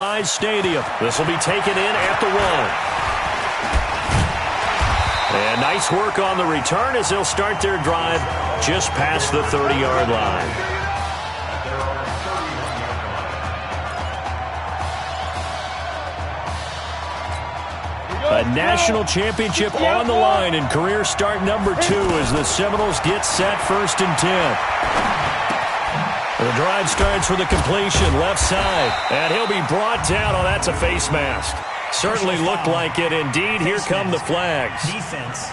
Stadium. This will be taken in at the 1. And nice work on the return as they'll start their drive just past the 30-yard line. A national championship on the line in career start number 2 as the Seminoles get set 1st and 10. The drive starts with a completion, left side. And he'll be brought down. Oh, that's a face mask. Certainly looked like it. Indeed, here come the flags. Defense.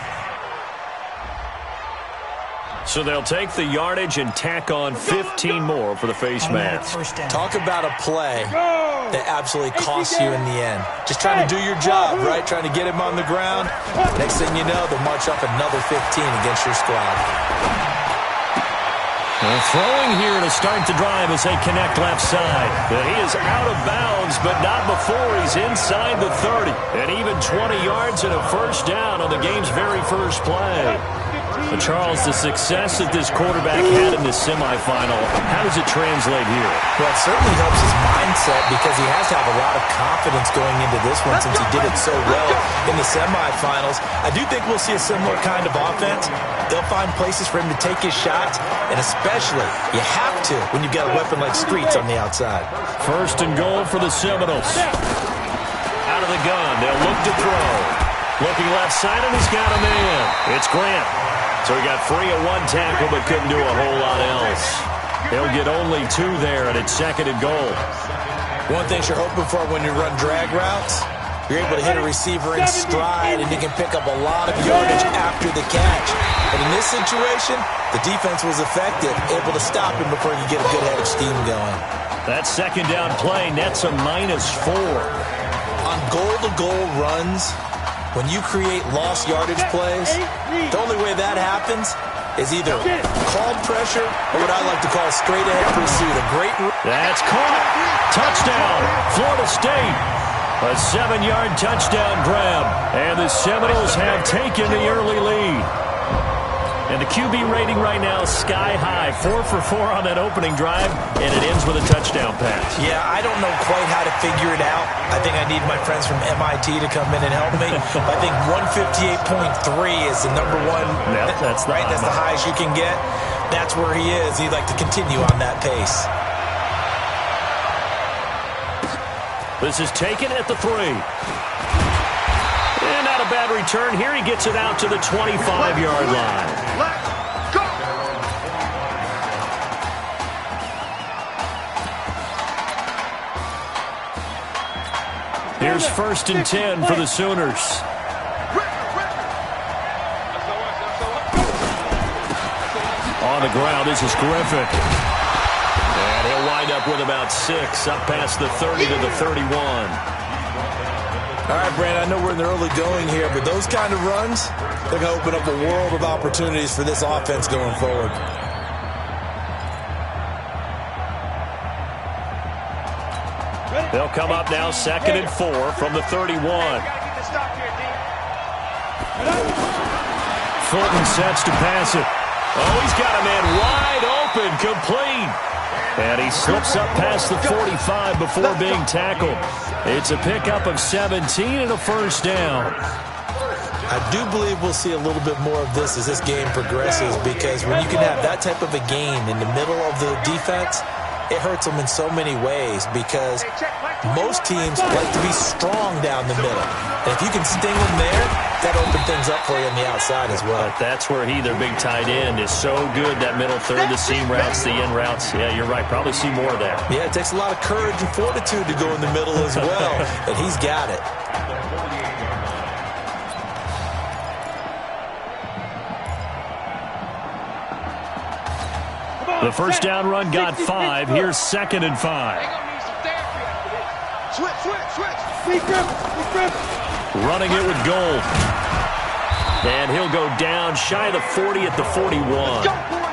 So they'll take the yardage and tack on 15 more for the face mask. Talk about a play that absolutely costs you in the end. Just trying to do your job, right? Trying to get him on the ground. Next thing you know, they'll march up another 15 against your squad. Throwing here to start the drive as they connect left side. He is out of bounds, but not before he's inside the 30. And even 20 yards and a first down on the game's very first play. But Charles, the success that this quarterback had in this semifinal, how does it translate here? Well, it certainly helps his mindset because he has to have a lot of confidence going into this one since he did it so well in the semifinals. I do think we'll see a similar kind of offense. They'll find places for him to take his shots, and especially, you have to when you've got a weapon like Streets on the outside. 1st and goal for the Seminoles. Out of the gun, they'll look to throw. Looking left side, and he's got a man. It's Grant. So he got free of 1 tackle, but couldn't do a whole lot else. He'll get only 2 there, and it's 2nd and goal. One thing you're hoping for when you run drag routes, you're able to hit a receiver in stride, and you can pick up a lot of yardage after the catch. But in this situation, the defense was effective, able to stop him before you get a good head of steam going. That 2nd down play nets a -4. On goal-to-goal runs, when you create lost yardage plays, the only way that happens is either called pressure or what I like to call straight-ahead pursuit. That's caught. Touchdown, Florida State. A 7-yard touchdown grab. And the Seminoles have taken the early lead. And the QB rating right now is sky high. 4 for 4 on that opening drive, and it ends with a touchdown pass. Yeah, I don't know quite how to figure it out. I think I need my friends from MIT to come in and help me. I think 158.3 is the number one. Yep, that's the right. That's the highest you can get. That's where he is. He'd like to continue on that pace. This is taken at the 3. And not a bad return here. He gets it out to the 25-yard line. Let's go! Here's 1st and 10 for the Sooners. On the ground, this is Griffin. And he'll wind up with about 6, up past the 30 to the 31. All right, Brandon, I know we're in the early going here, but those kind of runs, they're going to open up a world of opportunities for this offense going forward. They'll come up now 2nd and 4 from the 31. Fulton sets to pass it. Oh, he's got a man wide open, complete. And he slips up past the 45 before being tackled. It's a pickup of 17 and a first down. I do believe we'll see a little bit more of this as this game progresses because when you can have that type of a game in the middle of the defense, it hurts them in so many ways because most teams like to be strong down the middle. And if you can sting them there, that opens things up for you on the outside as well. But that's where their big tight end, is so good. That middle third, the seam routes, the in routes. Yeah, you're right. Probably see more of that. Yeah, it takes a lot of courage and fortitude to go in the middle as well. And he's got it. The first down run got 5. Here's 2nd and 5. Running it with Gold. And he'll go down shy of the 40 at the 41.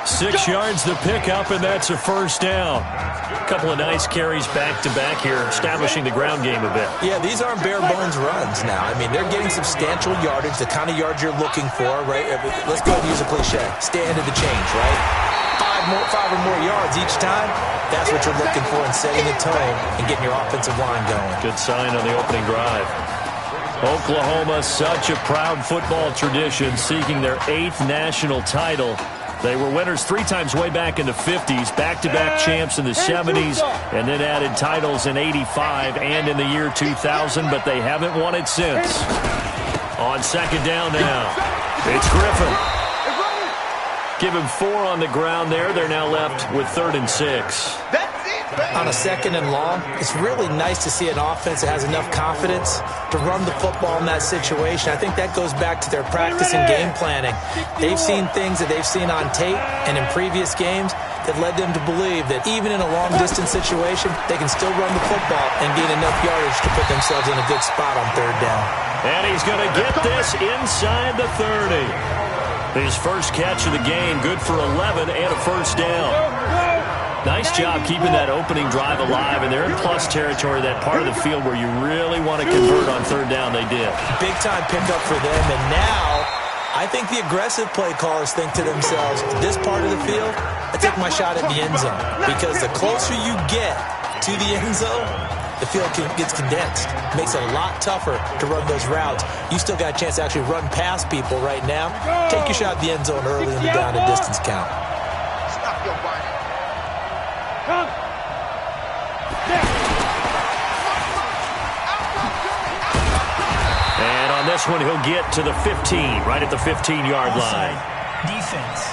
6 yards to pick up, and that's a first down. A couple of nice carries back-to-back here, establishing the ground game a bit. Yeah, these aren't bare-bones runs now. I mean, they're getting substantial yardage, the kind of yards you're looking for, right? Let's go ahead and use a cliche. Stay ahead of the change, right? 5 5 or more yards each time, that's what you're looking for in setting the tone and getting your offensive line going. Good sign on the opening drive. Oklahoma, such a proud football tradition, seeking their 8th national title. They were winners 3 times way back in the 50s, back-to-back champs in the 70s, and then added titles in 85 and in the year 2000, but they haven't won it since. On second down now, it's Griffin. Give him 4 on the ground there. They're now left with 3rd and 6. On a 2nd and long, it's really nice to see an offense that has enough confidence to run the football in that situation. I think that goes back to their practice and game planning. They've seen things that they've seen on tape and in previous games that led them to believe that even in a long-distance situation, they can still run the football and gain enough yardage to put themselves in a good spot on 3rd down. And he's going to get this inside the 30. His first catch of the game, good for 11 and a first down. Nice job keeping that opening drive alive, and they're in plus territory, that part of the field where you really want to convert on 3rd down. They did. Big-time pickup for them, and now I think the aggressive play callers think to themselves, this part of the field, I take my shot at the end zone, because the closer you get to the end zone, the field gets condensed. Makes it a lot tougher to run those routes. You still got a chance to actually run past people right now. Take your shot at the end zone early in the down and distance count. Stop your body. And on this one, he'll get to the 15, right at the 15-yard line. Defense.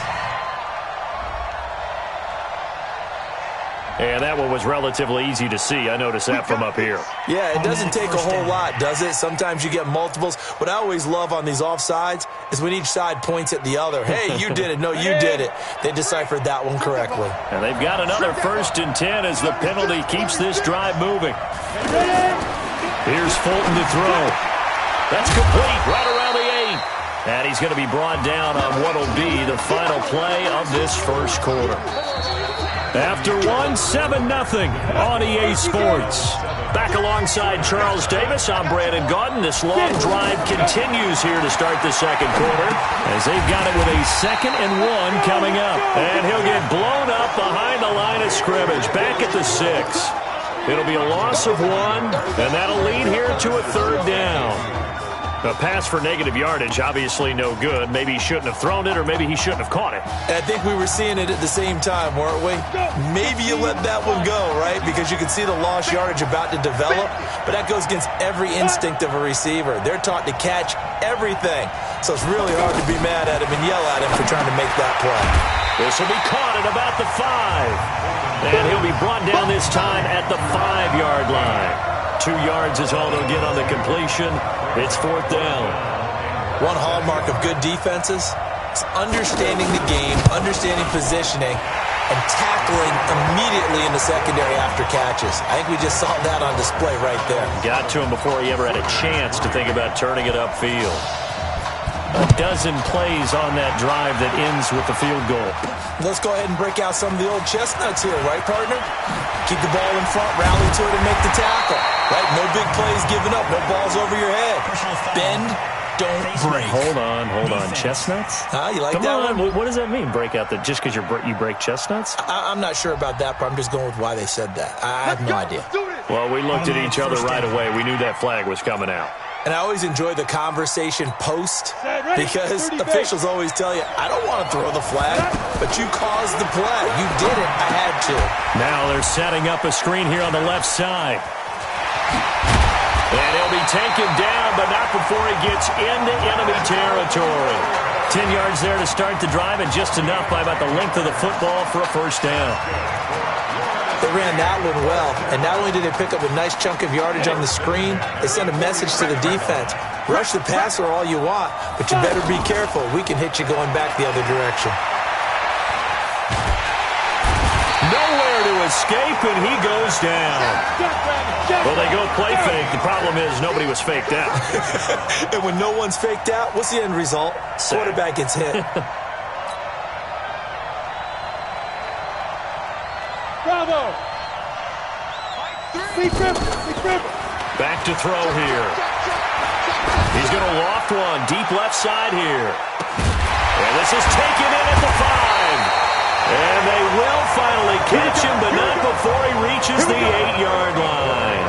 And that one was relatively easy to see. I noticed that from up here. Yeah, it doesn't take a whole lot, does it? Sometimes you get multiples. What I always love on these offsides is when each side points at the other. Hey, you did it. No, you did it. They deciphered that one correctly. And they've got another 1st and 10 as the penalty keeps this drive moving. Here's Fulton to throw. That's complete right around the 8. And he's going to be brought down on what will be the final play of this first quarter. After 7-0 on EA Sports. Back alongside Charles Davis, I'm Brandon Gaudin. This long drive continues here to start the second quarter as they've got it with a 2nd and 1 coming up. And he'll get blown up behind the line of scrimmage, back at the 6. It'll be a loss of 1, and that'll lead here to a 3rd down. A pass for negative yardage, obviously no good. Maybe he shouldn't have thrown it, or maybe he shouldn't have caught it. I think we were seeing it at the same time, weren't we? Maybe you let that one go, right? Because you can see the lost yardage about to develop, but that goes against every instinct of a receiver. They're taught to catch everything, so it's really hard to be mad at him and yell at him for trying to make that play. This will be caught at about the 5. And he'll be brought down this time at the 5-yard line. 2 yards is all they'll get on the completion. It's 4th down. One hallmark of good defenses is understanding the game, understanding positioning, and tackling immediately in the secondary after catches. I think we just saw that on display right there. Got to him before he ever had a chance to think about turning it upfield. A dozen plays on that drive that ends with the field goal. Let's go ahead and break out some of the old chestnuts here, right, partner? Keep the ball in front, rally to it, and make the tackle. Right? No big plays given up, no balls over your head. Bend, don't break. Hold on. Chestnuts? You like Come that on. one? What does that mean, break out the, just because you break chestnuts? I'm not sure about that, but I'm just going with why they said that. I have no idea. Well, we looked at each other right away. We knew that flag was coming out. And I always enjoy the conversation post because officials always tell you, I don't want to throw the flag, but you caused the play. You did it. I had to. Now they're setting up a screen here on the left side. And he'll be taken down, but not before he gets into enemy territory. 10 yards there to start the drive, and just enough by about the length of the football for a first down. They ran that one well, and not only did they pick up a nice chunk of yardage on the screen, they sent a message to the defense. Rush the passer all you want, but you better be careful. We can hit you going back the other direction. Nowhere to escape, and he goes down. Well, they go play fake. The problem is nobody was faked out. And when no one's faked out, what's the end result? Quarterback gets hit. Bravo! Back to throw here. He's going to loft one deep left side here. And this is taken in at the 5. And they will finally catch him, but not before he reaches the 8-yard line.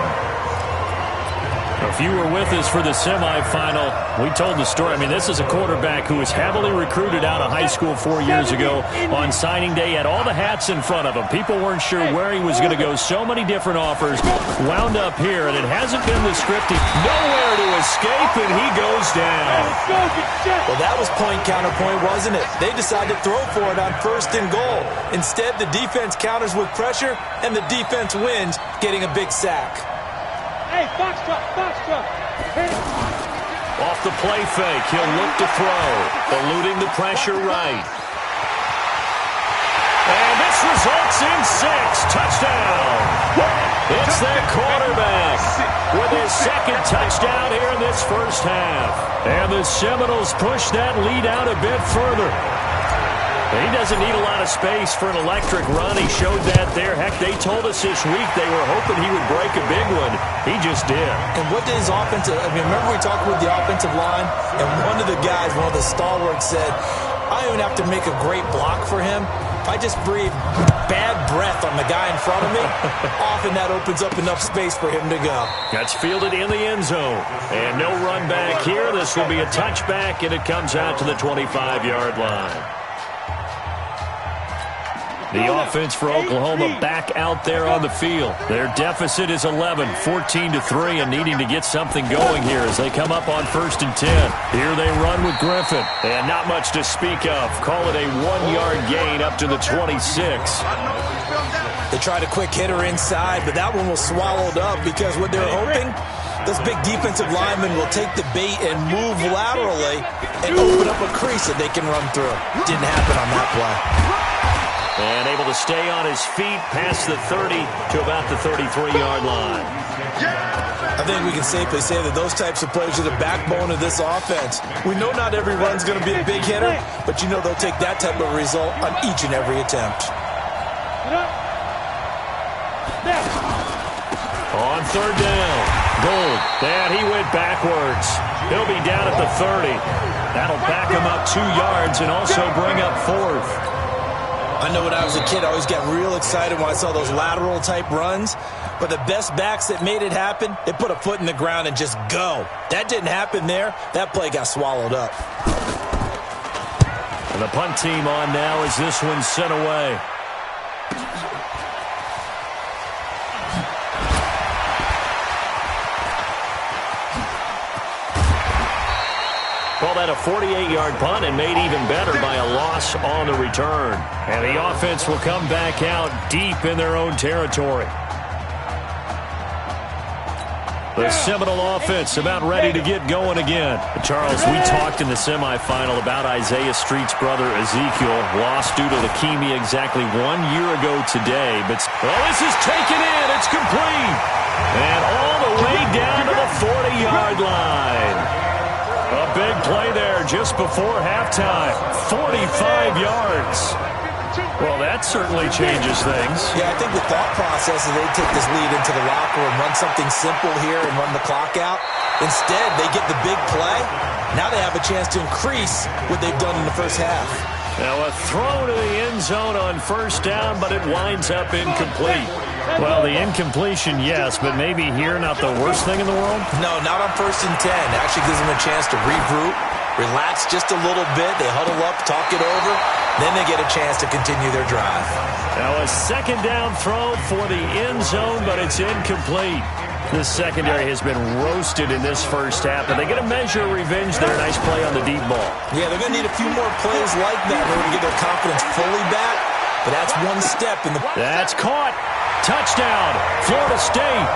If you were with us for the semifinal, we told the story. I mean, this is a quarterback who was heavily recruited out of high school 4 years ago. On signing day, had all the hats in front of him. People weren't sure where he was going to go. So many different offers. Wound up here, and it hasn't been the script. Nowhere to escape, and he goes down. Well, that was point counterpoint, wasn't it? They decided to throw for it on 1st and goal. Instead, the defense counters with pressure, and the defense wins, getting a big sack. Hey, box truck. Hey. Off the play fake, he'll look to throw, eluding the pressure right. And this results in 6. Touchdown. It's their quarterback with his 2nd touchdown here in this first half. And the Seminoles push that lead out a bit further. He doesn't need a lot of space for an electric run. He showed that there. Heck, they told us this week they were hoping he would break a big one. He just did. And what did his offensive... I mean, remember we talked with the offensive line? And one of the guys, one of the stalwarts said, I don't even have to make a great block for him. If I just breathe bad breath on the guy in front of me, often that opens up enough space for him to go. That's fielded in the end zone. And no run back here. This will be a touchback, and it comes out to the 25-yard line. The offense for Oklahoma back out there on the field. Their deficit is 11, 14-3, and needing to get something going here as they come up on 1st and 10. Here they run with Griffin, and not much to speak of. Call it a 1-yard gain up to the 26. They tried a quick hitter inside, but that one was swallowed up because what they're hoping, this big defensive lineman will take the bait and move laterally and open up a crease that they can run through. Didn't happen on that play. And able to stay on his feet past the 30 to about the 33-yard line. I think we can safely say that those types of plays are the backbone of this offense. We know not every run's going to be a big hitter, but you know they'll take that type of result on each and every attempt. On 3rd down, Gould. And he went backwards. He'll be down at the 30. That'll back him up 2 yards and also bring up 4th. I know when I was a kid, I always got real excited when I saw those lateral-type runs. But the best backs that made it happen, they put a foot in the ground and just go. That didn't happen there. That play got swallowed up. And the punt team on now as this one's sent away. Call that a 48-yard punt and made even better by a loss on the return. And the offense will come back out deep in their own territory. The Seminole offense about ready to get going again. Charles, we talked in the semifinal about Isaiah Street's brother Ezekiel, lost due to leukemia exactly 1 year ago today. But this is taken in. It's complete. And all the way down to the 40-yard line. A big play there just before halftime. 45 yards. Well, that certainly changes things. Yeah, I think the thought process is they take this lead into the locker room, run something simple here and run the clock out. Instead, they get the big play. Now they have a chance to increase what they've done in the first half. Now a throw to the end zone on 1st down, but it winds up incomplete. Well, the incompletion, yes, but maybe here not the worst thing in the world? No, not on 1st and 10. It actually gives them a chance to regroup, relax just a little bit. They huddle up, talk it over. Then they get a chance to continue their drive. Now a 2nd down throw for the end zone, but it's incomplete. The secondary has been roasted in this first half, but they get a measure of revenge there. Nice play on the deep ball. Yeah, they're going to need a few more plays like that in order to get their confidence fully back, but that's one step in the... That's caught. Touchdown, Florida State.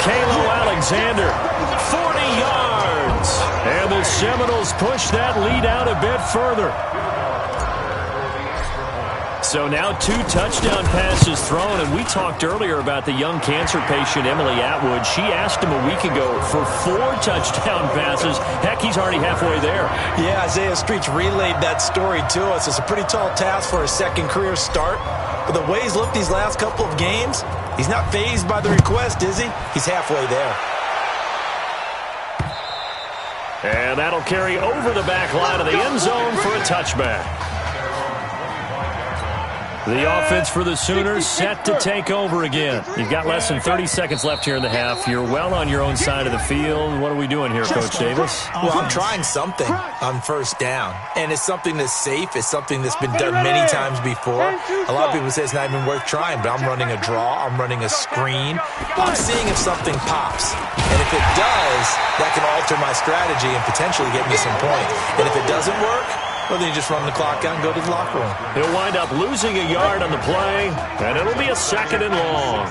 Kalo Alexander, 40 yards. And the Seminoles push that lead out a bit further. So now 2 touchdown passes thrown, and we talked earlier about the young cancer patient, Emily Atwood. She asked him a week ago for 4 touchdown passes. Heck, he's already halfway there. Yeah, Isaiah Streets relayed that story to us. It's a pretty tall task for a second career start. But the way he's looked these last couple of games, he's not fazed by the request, is he? He's halfway there. And that'll carry over the back line of the end zone for a touchback. The offense for the Sooners set to take over again. You've got less than 30 seconds left here in the half. You're well on your own side of the field. What are we doing here, Coach Davis? Well, I'm trying something on first down, and it's something that's safe. It's something that's been done many times before. A lot of people say it's not even worth trying, but I'm running a draw. I'm running a screen. I'm seeing if something pops. And if it does, that can alter my strategy and potentially get me some points. And if it doesn't work, well, then you just run the clock out and go to the locker room. He'll wind up losing a yard on the play, and it'll be a 2nd and long.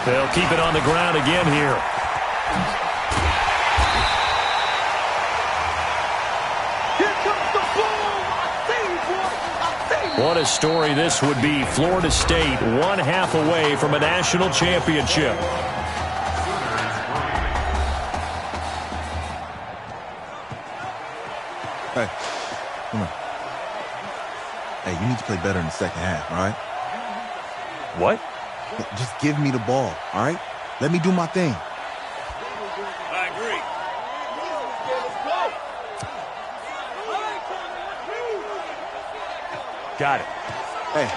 They'll keep it on the ground again here. What a story this would be. Florida State 1/2 away from a national championship. Hey, come on. Hey, you need to play better in the second half, all right? What? Just give me the ball, all right? Let me do my thing. I agree. Got it. Hey,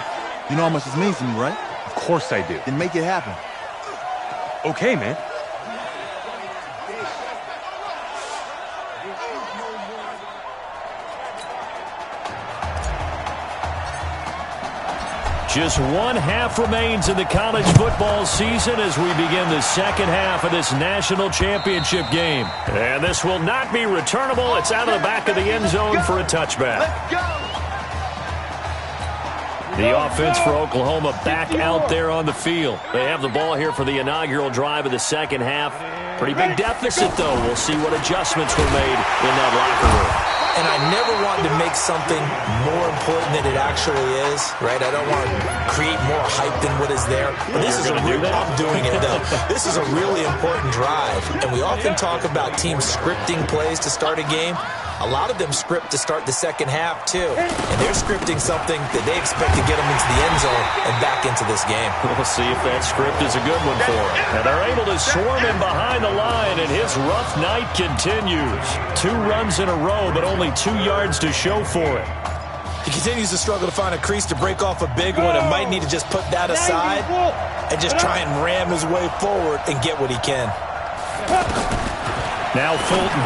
you know how much this means to me, right? Of course I do. Then make it happen. Okay, man. Just 1/2 remains in the college football season as we begin the second half of this national championship game. And this will not be returnable. It's out of the back of the end zone for a touchback. The offense for Oklahoma back out there on the field. They have the ball here for the inaugural drive of the second half. Pretty big deficit, though. We'll see what adjustments were made in that locker room. And I never wanted to make something more important than it actually is, right? I don't want to create more hype than what is there. But this is a real, I'm doing it, though. This is a really important drive. And we often talk about teams scripting plays to start a game. A lot of them script to start the second half, too. And they're scripting something that they expect to get them into the end zone and back into this game. We'll see if that script is a good one for them. And they're able to swarm him behind the line, and his rough night continues. 2 runs in a row, but only 2 yards to show for it. He continues to struggle to find a crease to break off a big one and might need to just put that aside and just try and ram his way forward and get what he can. Now Fulton.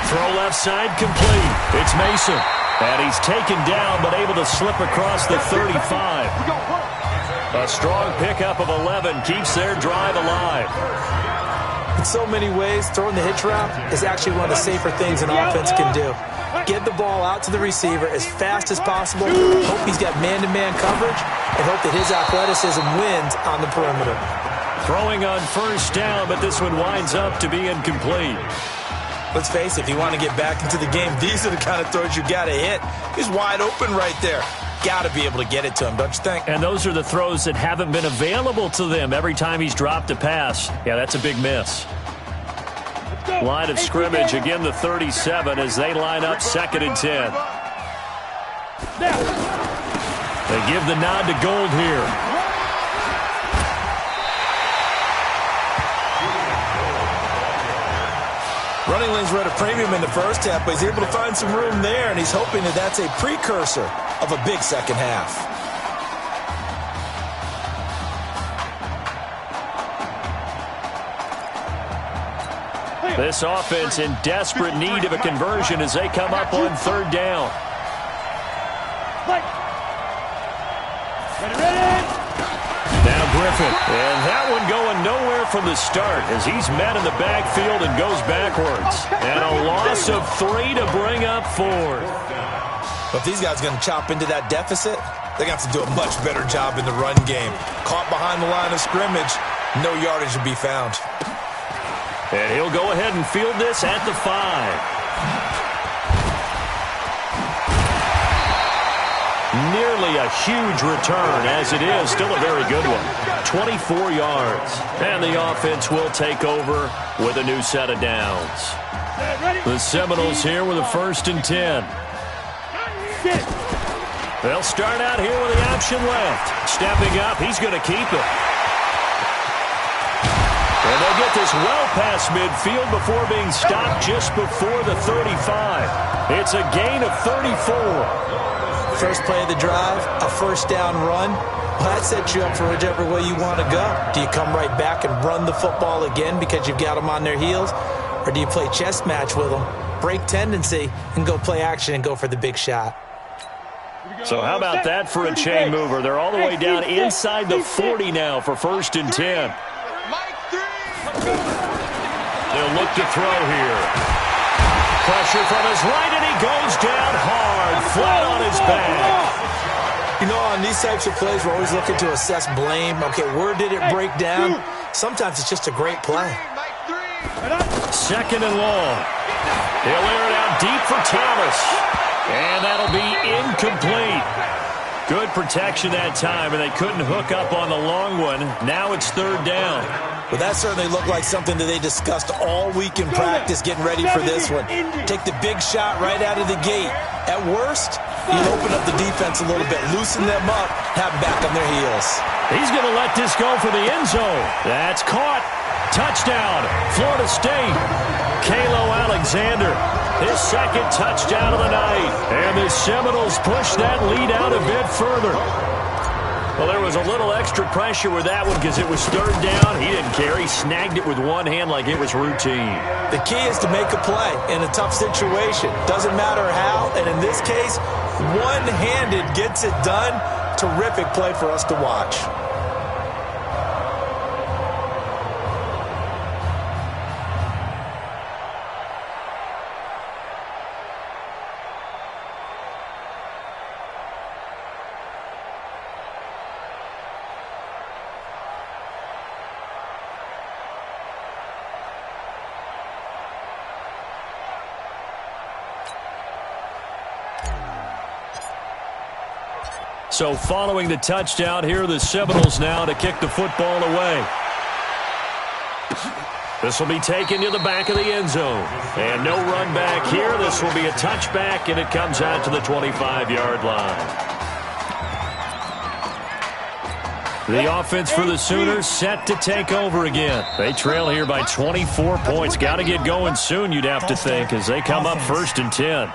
Throw left side complete. It's Mason. And he's taken down but able to slip across the 35. A strong pickup of 11 keeps their drive alive. In so many ways, throwing the hitch route is actually one of the safer things an offense can do. Get the ball out to the receiver as fast as possible. Hope he's got man-to-man coverage and hope that his athleticism wins on the perimeter. Throwing on first down, but this one winds up to be incomplete. Let's face it, if you want to get back into the game, these are the kind of throws you got to hit. He's wide open right there. Got to be able to get it to him, don't you think? And those are the throws that haven't been available to them every time he's dropped a pass. Yeah, that's a big miss. Line of scrimmage, again the 37 as they line up 2nd and 10. They give the nod to Gold here. Running lanes were at a premium in the first half, but he's able to find some room there, and he's hoping that that's a precursor of a big second half. This offense in desperate need of a conversion as they come up on 3rd down. Now Griffin, and that one going nowhere from the start as he's met in the backfield and goes backwards. And a loss of 3 to bring up 4th. But if these guys are going to chop into that deficit, they're going to have to do a much better job in the run game. Caught behind the line of scrimmage, no yardage to be found. And he'll go ahead and field this at the 5. Nearly a huge return, as it is still a very good one. 24 yards. And the offense will take over with a new set of downs. The Seminoles here with a 1st and 10. They'll start out here with the option. option left. Stepping up, he's going to keep it. And they'll get this well past midfield before being stopped just before the 35. It's a gain of 34. First play of the drive, a first down run. Well, that sets you up for whichever way you want to go. Do you come right back and run the football again because you've got them on their heels? Or do you play chess match with them, break tendency, and go play action and go for the big shot? So how about that for a chain mover? They're all the way down inside the 40 now for 1st and 10. They'll look to throw here. Pressure from his right, and he goes down hard, flat on his back. You know, on these types of plays, we're always looking to assess blame. Okay, where did it break down? Sometimes it's just a great play. 2nd and long. He'll air it out deep for Thomas. And that'll be incomplete. Good protection that time, and they couldn't hook up on the long one. Now it's 3rd down. Well, that certainly looked like something that they discussed all week in practice getting ready for this one. Take the big shot right out of the gate. At worst, you'll open up the defense a little bit, loosen them up, have them back on their heels. He's going to let this go for the end zone. That's caught. Touchdown, Florida State. Kalo Alexander, his 2nd touchdown of the night. And the Seminoles push that lead out a bit further. Well, there was a little extra pressure with that one because it was 3rd down. He didn't care. He snagged it with one hand like it was routine. The key is to make a play in a tough situation. Doesn't matter how. And in this case, one-handed gets it done. Terrific play for us to watch. So following the touchdown, here are the Seminoles now to kick the football away. This will be taken to the back of the end zone. And no run back here. This will be a touchback, and it comes out to the 25-yard line. The offense for the Sooners set to take over again. They trail here by 24 points. Got to get going soon, you'd have to think, as they come up 1st and 10.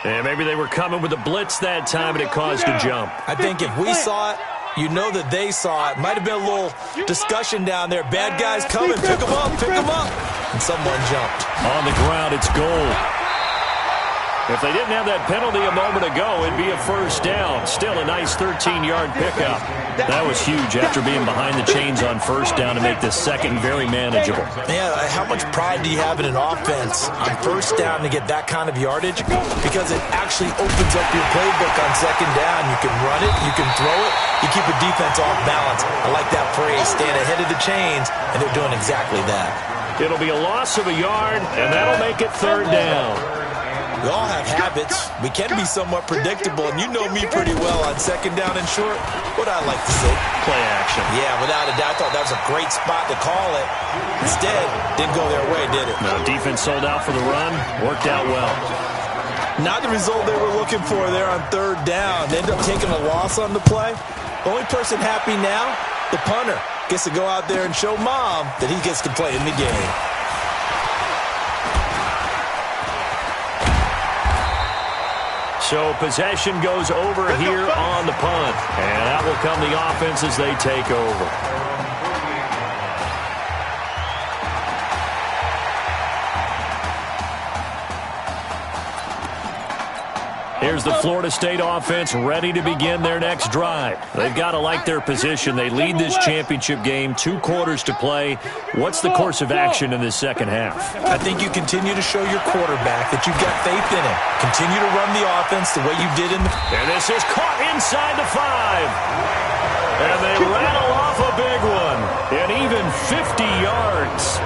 And maybe they were coming with a blitz that time, and it caused a jump. I think if we saw it, you know that they saw it. Might have been a little discussion down there. Bad guys coming. Pick them up. Pick them up. And someone jumped. On the ground, it's goal. If they didn't have that penalty a moment ago, it'd be a 1st down. Still a nice 13-yard pickup. That was huge after being behind the chains on 1st down to make this 2nd very manageable. Man, how much pride do you have in an offense on 1st down to get that kind of yardage? Because it actually opens up your playbook on 2nd down. You can run it, you can throw it, you keep a defense off balance. I like that phrase, stand ahead of the chains, and they're doing exactly that. It'll be a loss of a yard, and that'll make it 3rd down. We all have habits. We can be somewhat predictable, and you know me pretty well on 2nd down and short. What I like to say? Play action. Yeah, without a doubt. I thought that was a great spot to call it. Instead, didn't go their way, did it? No, defense sold out for the run. Worked out well. Not the result they were looking for there on 3rd down. They ended up taking a loss on the play. Only person happy now, the punter. Gets to go out there and show Mom that he gets to play in the game. So possession goes over here on the punt. And that will come the offense as they take over. Here's the Florida State offense ready to begin their next drive. They've got to like their position. They lead this championship game, 2 quarters to play. What's the course of action in this second half? I think you continue to show your quarterback that you've got faith in him. Continue to run the offense the way you did in the... And this is caught inside the 5. And they rattle off a big one. And even 50 yards.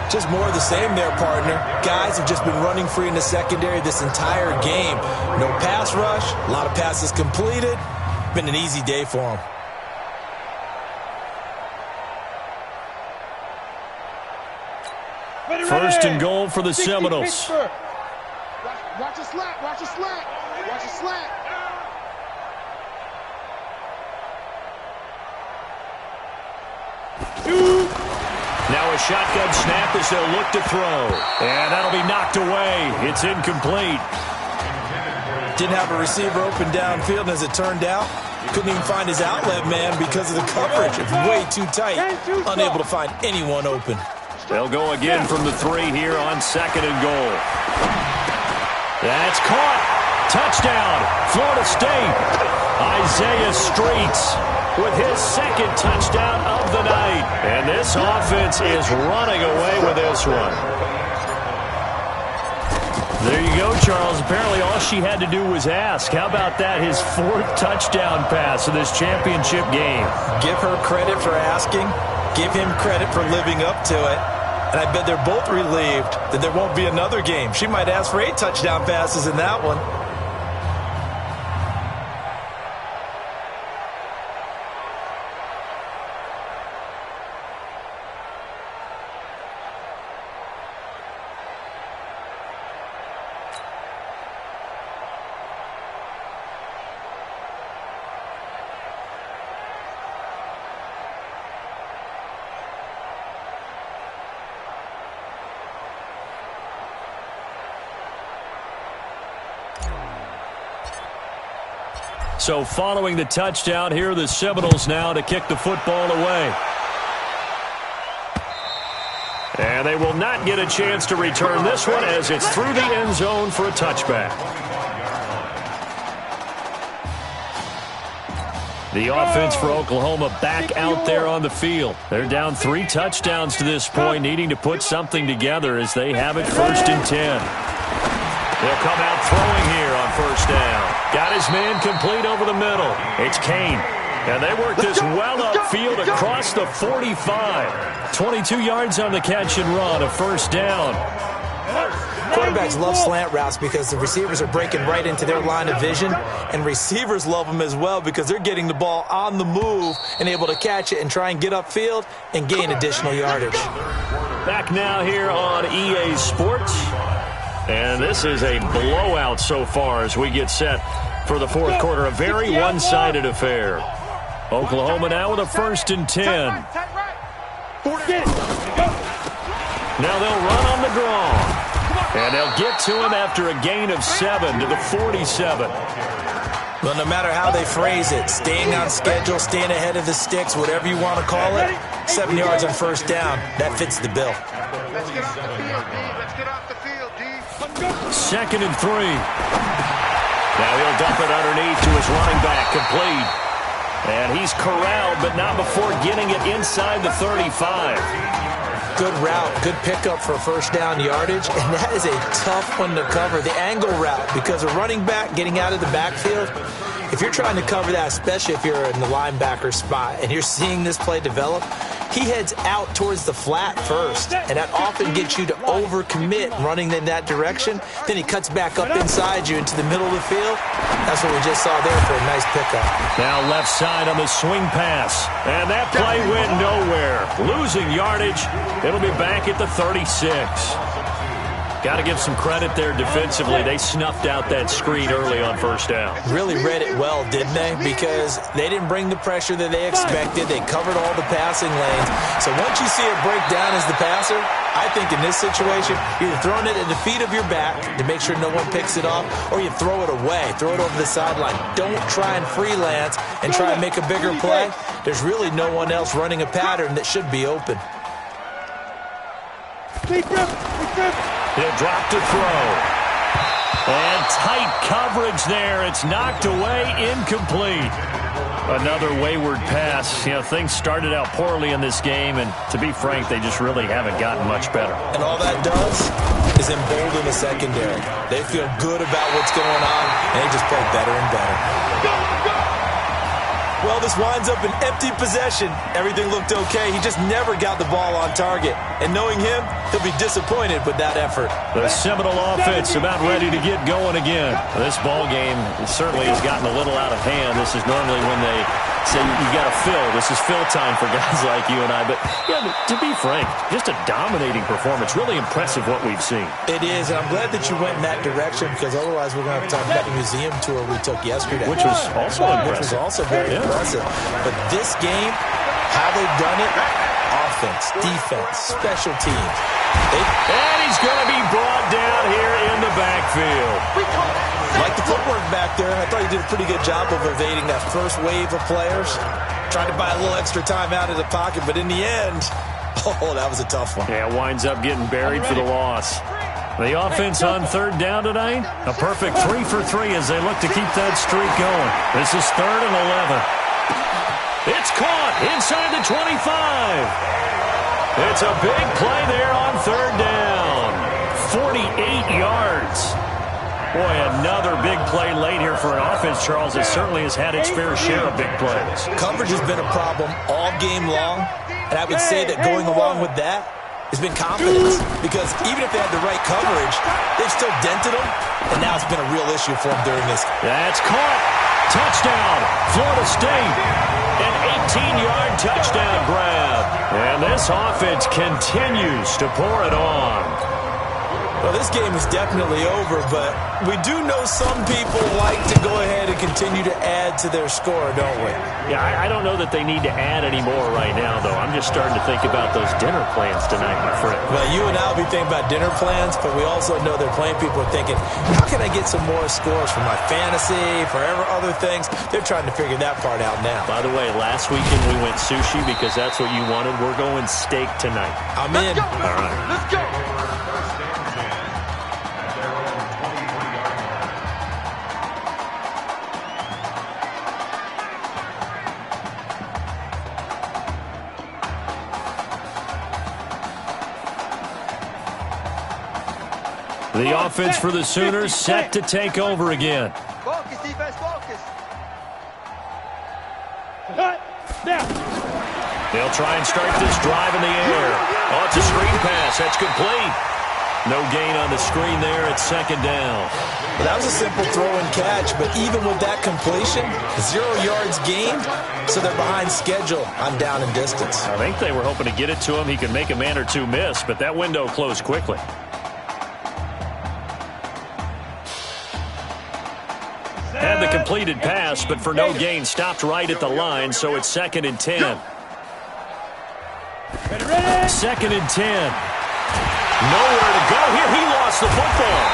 Just more of the same there, partner. Guys have just been running free in the secondary this entire game. No pass rush, a lot of passes completed. Been an easy day for them. First and goal for the Seminoles. Watch a slat, watch a slat, watch a slat. Now a shotgun snap as they'll look to throw. And that'll be knocked away. It's incomplete. Didn't have a receiver open downfield, and as it turned out, couldn't even find his outlet man because of the coverage. It's way too tight, unable to find anyone open. They'll go again from the 3 here on 2nd and goal. That's caught. Touchdown, Florida State. Isaiah Streets with his 2nd touchdown of the night. And this offense is running away with this one. There you go, Charles. Apparently all she had to do was ask. How about that? His 4th touchdown pass in this championship game. Give her credit for asking. Give him credit for living up to it. And I bet they're both relieved that there won't be another game. She might ask for 8 touchdown passes in that one. So following the touchdown, here are the Seminoles now to kick the football away. And they will not get a chance to return this one as it's through the end zone for a touchback. The offense for Oklahoma back out there on the field. They're down 3 touchdowns to this point, needing to put something together as they have it 1st and 10. They'll come out throwing here on 1st down. Got his man complete over the middle. It's Kane. And they work this well upfield across the 45. 22 yards on the catch and run, a 1st down. Quarterbacks love slant routes because the receivers are breaking right into their line of vision, and receivers love them as well because they're getting the ball on the move and able to catch it and try and get upfield and gain additional yardage. Back now here on EA Sports. And this is a blowout so far as we get set for the 4th quarter. A very one-sided affair. Oklahoma now with a 1st and 10. Now they'll run on the draw. And they'll get to him after a gain of 7 to the 47. Well, no matter how they phrase it, staying on schedule, staying ahead of the sticks, whatever you want to call it, 7 yards on 1st down, that fits the bill. Let's get off the field, D. Let's get off the field, D. 2nd and 3. Now he'll dump it underneath to his running back, complete. And he's corralled, but not before getting it inside the 35. Good route, good pickup for 1st down yardage, and that is a tough one to cover, the angle route, because a running back getting out of the backfield, if you're trying to cover that, especially if you're in the linebacker spot, and you're seeing this play develop, he heads out towards the flat first, and that often gets you to overcommit running in that direction. Then he cuts back up inside you into the middle of the field. That's what we just saw there for a nice pickup. Now left side on the swing pass, and that play went nowhere. Losing yardage. It'll be back at the 36. Got to give some credit there defensively. They snuffed out that screen early on 1st down. Really read it well, didn't they? Because they didn't bring the pressure that they expected. They covered all the passing lanes. So once you see it break down as the passer, I think in this situation, you're throwing it at the feet of your back to make sure no one picks it off, or you throw it away, throw it over the sideline. Don't try and freelance and try and make a bigger play. There's really no one else running a pattern that should be open. He'll drop to throw. And tight coverage there. It's knocked away, incomplete. Another wayward pass. You know, things started out poorly in this game, and to be frank, they just really haven't gotten much better. And all that does is embolden the secondary. They feel good about what's going on, and they just play better and better. Well, this winds up an empty possession. Everything looked okay. He just never got the ball on target. And knowing him, he'll be disappointed with that effort. The Seminole offense about ready to get going again. This ball game certainly has gotten a little out of hand. This is normally when they say you got to fill. This is fill time for guys like you and I. But yeah, to be frank, just a dominating performance. Really impressive what we've seen. It is, and I'm glad that you went in that direction because otherwise we're going to have to talk about the museum tour we took yesterday. Which was also impressive. Which was also very impressive. But this game How they've done it, offense, defense, special teams. And he's going to be brought down here in the backfield. Like the footwork back there, I thought he did a pretty good job of evading that first wave of players. Tried to buy a little extra time out of the pocket, but in the end, oh, that was a tough one. Yeah, winds up getting buried for the loss. The offense on third down tonight, a perfect 3 for 3 as they look to keep that streak going. This is 3rd and 11. It's caught inside the 25. It's a big play there on third down. 48 yards. Boy, another big play late here for an offense, Charles, that certainly has had its fair share of big plays. Coverage has been a problem all game long, and I would say that going along with that has been confidence, because even if they had the right coverage, they've still dented them, and now it's been a real issue for them during this. That's caught. Touchdown, Florida State. An 18-yard touchdown grab. And this offense continues to pour it on. Well, this game is definitely over, but we do know some people like to go ahead and continue to add to their score, don't we? Yeah, I don't know that they need to add any more right now, though. I'm just starting to think about those dinner plans tonight, my friend. Well, you and I will be thinking about dinner plans, but we also know they're playing people are thinking, how can I get some more scores for my fantasy, for other things? They're trying to figure that part out now. By the way, last weekend we went sushi because that's what you wanted. We're going steak tonight. I'm in. All right. Let's go. The offense for the Sooners set to take over again. Focus, defense, focus. They'll try and start this drive in the air. Oh, it's a screen pass. That's complete. No gain on the screen there. It's 2nd down. Well, that was a simple throw and catch, but even with that completion, 0 yards gained, so they're behind schedule on down and distance. I think they were hoping to get it to him. He could make a man or two miss, but that window closed quickly. Had the completed pass, but for no gain, stopped right at the line, so it's 2nd and 10. 2nd and 10. Nowhere to go here. He lost the football.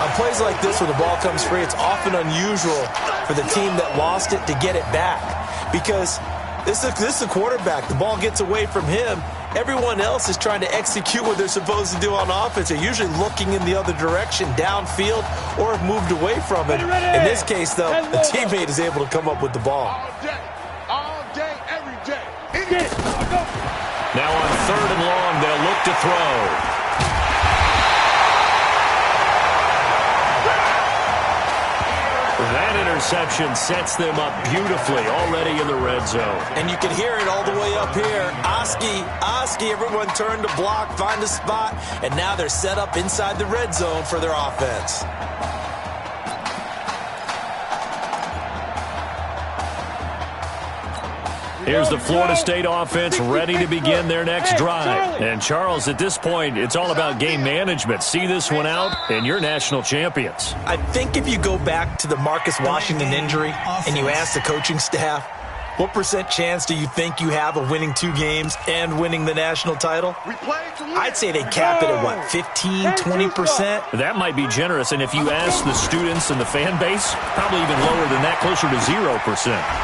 On plays like this where the ball comes free, it's often unusual for the team that lost it to get it back, because this is a quarterback. The ball gets away from him. Everyone else is trying to execute what they're supposed to do on offense. They're usually looking in the other direction, downfield, or have moved away from it. In this case, though, the teammate is able to come up with the ball. All day, every day. Hit it. Now on 3rd and long, they'll look to throw. That interception sets them up beautifully already in the red zone. And you can hear it all the way up here. Oski, everyone turned to block, find a spot, and now they're set up inside the red zone for their offense. Here's the Florida State offense ready to begin their next drive. And, Charles, at this point, it's all about game management. See this one out, and you're national champions. I think if you go back to the Marcus Washington injury and you ask the coaching staff, what % chance do you think you have of winning 2 games and winning the national title? I'd say they cap it at, what, 15, 20%? That might be generous, and if you ask the students and the fan base, probably even lower than that, closer to 0%.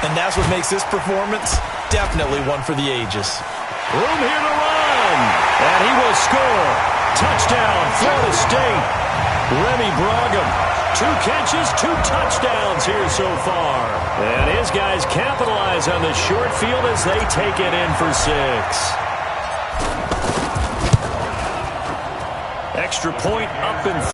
And that's what makes this performance definitely one for the ages. Room here to run, and he will score. Touchdown, Florida State. Remy Brogum. 2 catches, 2 touchdowns here so far. And his guys capitalize on the short field as they take it in for 6. Extra point up and